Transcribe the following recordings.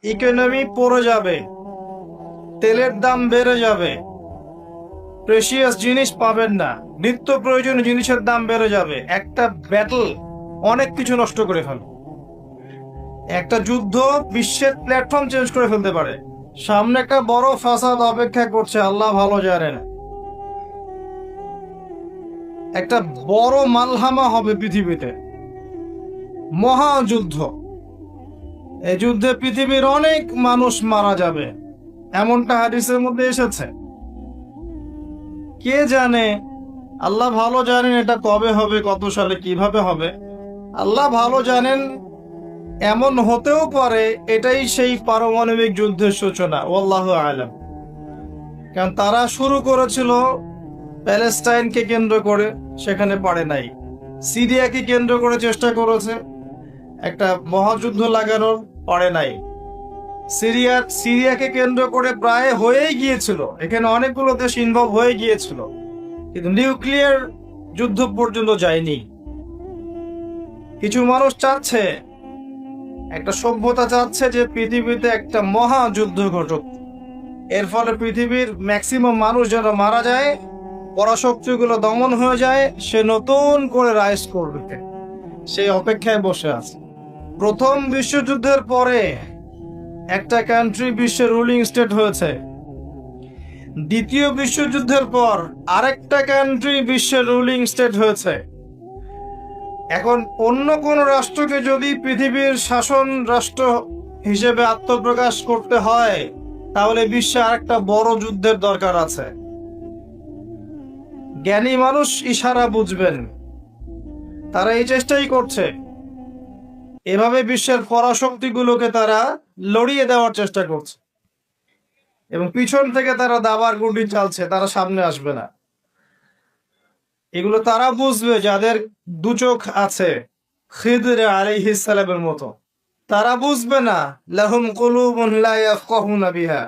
Economy পড়ে যাবে, তেলের দাম বেড়ে যাবে, প্রেশিয়াস জিনিস পাবেন না, নিত্য প্রয়োজনীয় জিনিসের দাম বেড়ে যাবে। একটা ব্যাটল অনেক কিছু নষ্ট করে ফেলে। একটা যুদ্ধ বিশ্বের প্ল্যাটফর্ম চেঞ্জ করে ফেলতে পারে। সামনে একটা বড় ফাসাদ অপেক্ষা করছে, আল্লাহ ভালো জানেন। একটা বড় মালহামা হবে পৃথিবীতে, মহাযুদ্ধ। এই যুদ্ধে পৃথিবীর অনেক মানুষ মারা যাবে, এমনটা হাদিসের মধ্যে এসেছে। কে জানে, আল্লাহ ভালো জানেন এটা কবে হবে, কত সালে, কিভাবে হবে। আল্লাহ ভালো জানেন। এমন হতেও পারে এটাই সেই পারমাণবিক যুদ্ধের সূচনা, আল্লাহু আলাম। কারণ তারা শুরু করেছিল প্যালেস্টাইনকে কেন্দ্র করে, সেখানে পারে নাই। সিরিয়াকে কেন্দ্র করে চেষ্টা করেছে একটা মহাযুদ্ধ লাগানোর, পারে নাই। সিরিয়াকে কেন্দ্র করে প্রায় হয়েই গিয়েছিল, এখানে অনেকগুলো দেশ ইনভলভ হয়ে গিয়েছিল, কিন্তু নিউক্লিয়ার যুদ্ধ পর্যন্ত যায়নি। কিছু মানুষ চাচ্ছে, একটা সভ্যতা চাচ্ছে যে পৃথিবীতে একটা মহাযুদ্ধ ঘটুক, এর ফলে পৃথিবীর ম্যাক্সিমাম মানুষ যেন মারা যায়, পরাশক্তিগুলো দমন হয়ে যায়, সে নতুন করে রাইজ করবে। সেই অপেক্ষায় বসে আছে। প্রথম বিশ্বযুদ্ধের পরে একটা কান্ট্রি বিশ্বের রুলিং স্টেট হয়েছে। দ্বিতীয় বিশ্বযুদ্ধের পর আরেকটা কান্ট্রি বিশ্বের রুলিং স্টেট হয়েছে। এখন অন্য কোন রাষ্ট্রকে যদি পৃথিবীর শাসন রাষ্ট্র হিসেবে আত্মপ্রকাশ করতে হয়, তাহলে বিশ্বে আরেকটা বড় যুদ্ধের দরকার আছে। জ্ঞানী মানুষ ইশারা বুঝবেন, তারা এই চেষ্টাই করছে। এভাবে বিশ্বের পরাশক্তিগুলোকে তারা লড়িয়ে দেওয়ার চেষ্টা করছে, এবং পিছন থেকে তারা দাবার গুটি চালছে, তারা সামনে আসবে না। এগুলো তারা বুঝবে যাদের দু চোখ আছে, খিদর আলাইহিস সালামের মতো। তারা বুঝবে না, লাহুম কুলুবুন লা ইয়াফকাহুনা বিহা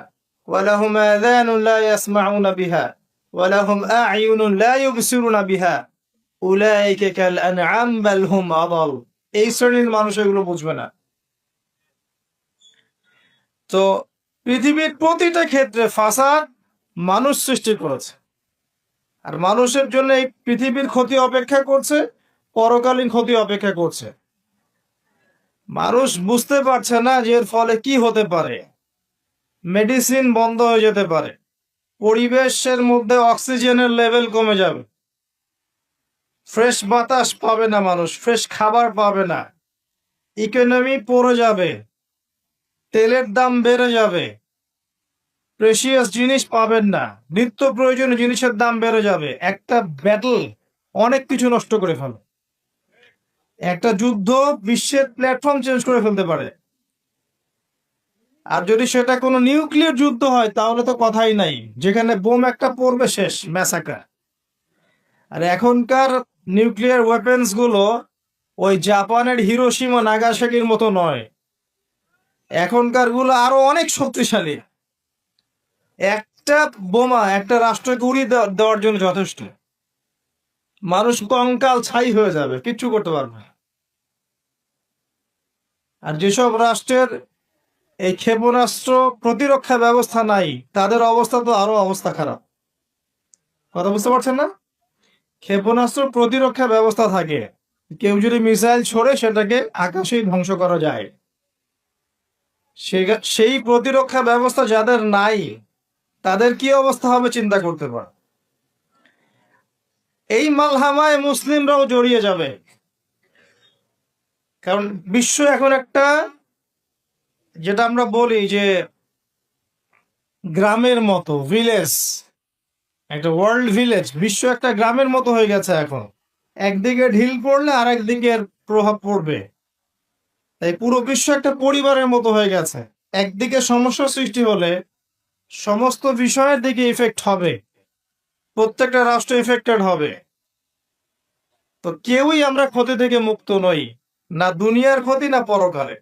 ওয়া লাহুম আযানুন লা ইয়াসমাউনা বিহা ওয়া লাহুম আ'য়ুনুন লা ইউবসিরুনা বিহা উলাইকা কাল আন'আম বাল হুম আদাল। এই শ্রেণীর মানুষ এগুলো বুঝবে না। তো পৃথিবীর প্রতিটা ক্ষেত্রে ফাসাদ মানুষ সৃষ্টি করেছে, আর মানুষের জন্য এই পৃথিবীর ক্ষতি অপেক্ষা করছে, পরকালীন ক্ষতি অপেক্ষা করছে। মানুষ বুঝতে পারছে না যে এর ফলে কি হতে পারে। মেডিসিন বন্ধ হয়ে যেতে পারে, পরিবেশের মধ্যে অক্সিজেনের লেভেল কমে যাবে, ফ্রেশ বাতাস পাবে না মানুষ, ফ্রেশ খাবার পাবে না, ইকোনমি পড়ে যাবে, তেলের দাম বেড়ে যাবে, প্রেশিয়াস জিনিস পাবেন না, নিত্য প্রয়োজনীয় জিনিসের দাম বেড়ে যাবে। একটা ব্যাটল অনেক কিছু নষ্ট করে ফেলে। একটা যুদ্ধ বিশ্বের প্ল্যাটফর্ম চেঞ্জ করে ফেলতে পারে। আর যদি সেটা কোনো নিউক্লিয়ার যুদ্ধ হয় তাহলে তো কথাই নাই, যেখানে বোম একটা পড়বে, শেষ ম্যাসাকার। আর এখনকার নিউক্লিয়ার ওয়েপেন্স গুলো ওই জাপানের হিরোশিমা নাগাসাকির মতো নয়। এখনকার গুলো আরো অনেক শক্তিশালী। একটা বোমা একটা রাষ্ট্রকে উড়িয়ে দেওয়ার জন্য যথেষ্ট। মানুষ কঙ্কাল ছাই হয়ে যাবে, কিচ্ছু করতে পারবে না। আর যেসব রাষ্ট্রের এই ক্ষেপণাস্ত্র প্রতিরক্ষা ব্যবস্থা নাই, তাদের অবস্থা তো আরো অবস্থা খারাপ। কথা বুঝতে পারছেন না? ক্ষেপণাস্ত্র প্রতিরক্ষা ব্যবস্থা থাকে, কেউ যদি মিসাইল ছোড়ে সেটাকে আকাশেই ধ্বংস করা যায়। সেই প্রতিরক্ষা ব্যবস্থা যাদের নাই, তাদের কি অবস্থা হবে চিন্তা করতে পার। এই মালহামায় মুসলিমরাও জড়িয়ে যাবে। কারণ বিশ্ব এখন একটা, যেটা আমরা বলি যে গ্রামের মতো, ভিলেজ, একটা ওয়ার্ল্ড ভিলেজ, বিশ্ব একটা গ্রামের মতো হয়ে গেছে এখন। একদিকে ঢিল পড়লে আর একদিকে প্রভাব পড়বে। তাই পুরো বিশ্ব একটা পরিবারের মতো হয়ে গেছে। একদিকে সমস্যা সৃষ্টি হলে সমস্ত বিষয়ের দিকে ইফেক্ট হবে, প্রত্যেকটা রাষ্ট্র ইফেক্টেড হবে। তো কেউই আমরা ক্ষতি থেকে মুক্ত নই, না দুনিয়ার ক্ষতি না পরকালে।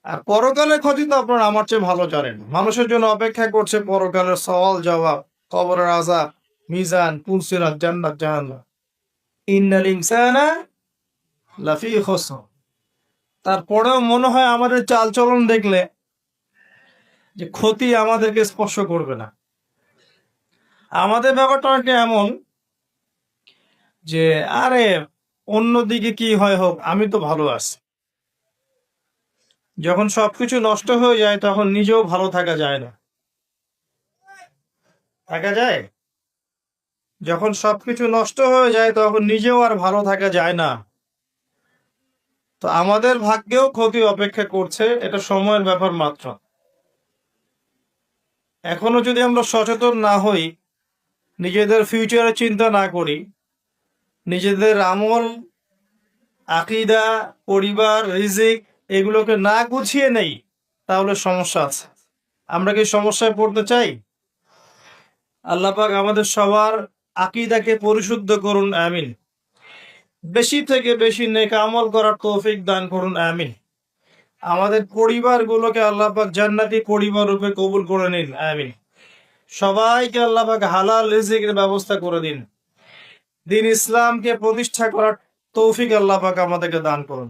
আর পরকালের ক্ষতি তো আপনারা আমার চেয়ে ভালো জানেন। মানুষের জন্য অপেক্ষা করছে পরকালের সওয়াল জবাব, কবরের আযাব, মিজান, পুলসিরাত, জান্নাত, জাহান্নাম। ইন্নাল ইনসানা লাফি খুসর। তারপরেও মনে হয় আমাদের চালচলন দেখলে যে ক্ষতি আমাদেরকে স্পর্শ করবে না। আমাদের ব্যাপারটা অনেকটা এমন যে আরে অন্যদিকে কি হয় হোক, আমি তো ভালো আছি। যখন সবকিছু নষ্ট হয়ে যায় তখন নিজেও ভালো থাকা যায় না। থাকা যায়? যখন সবকিছু নষ্ট হয়ে যায় তখন নিজেও আর ভালো থাকা যায় না। তো আমাদের ভাগ্যেও ক্ষতি অপেক্ষা করছে, এটা সময়ের ব্যাপার মাত্র। এখনো যদি আমরা সচেতন না হই, নিজেদের ফিউচারের চিন্তা না করি, নিজেদের আমল, আকীদা, পরিবার, রিজিক এগুলোকে না গুছিয়ে নেই, তাহলে সমস্যা আছে। আমরা কি সমস্যায় পড়তে চাই? আল্লাহ পাক আমাদের সবার আকীদাকে পরিশুদ্ধ করুন, আমিন। বেশি থেকে বেশি নেক আমল করার তৌফিক দান করুন, আমিন। আমাদের পরিবারগুলোকে আল্লাহ পাক জান্নাতি পরিবার রূপে কবুল করে নিন, আমিন। সবাইকে আল্লাহ পাক হালাল রিজিকের ব্যবস্থা করে দিন। দিন ইসলামকে প্রতিষ্ঠা করার তৌফিক আল্লাহ পাক আমাদেরকে দান করুন।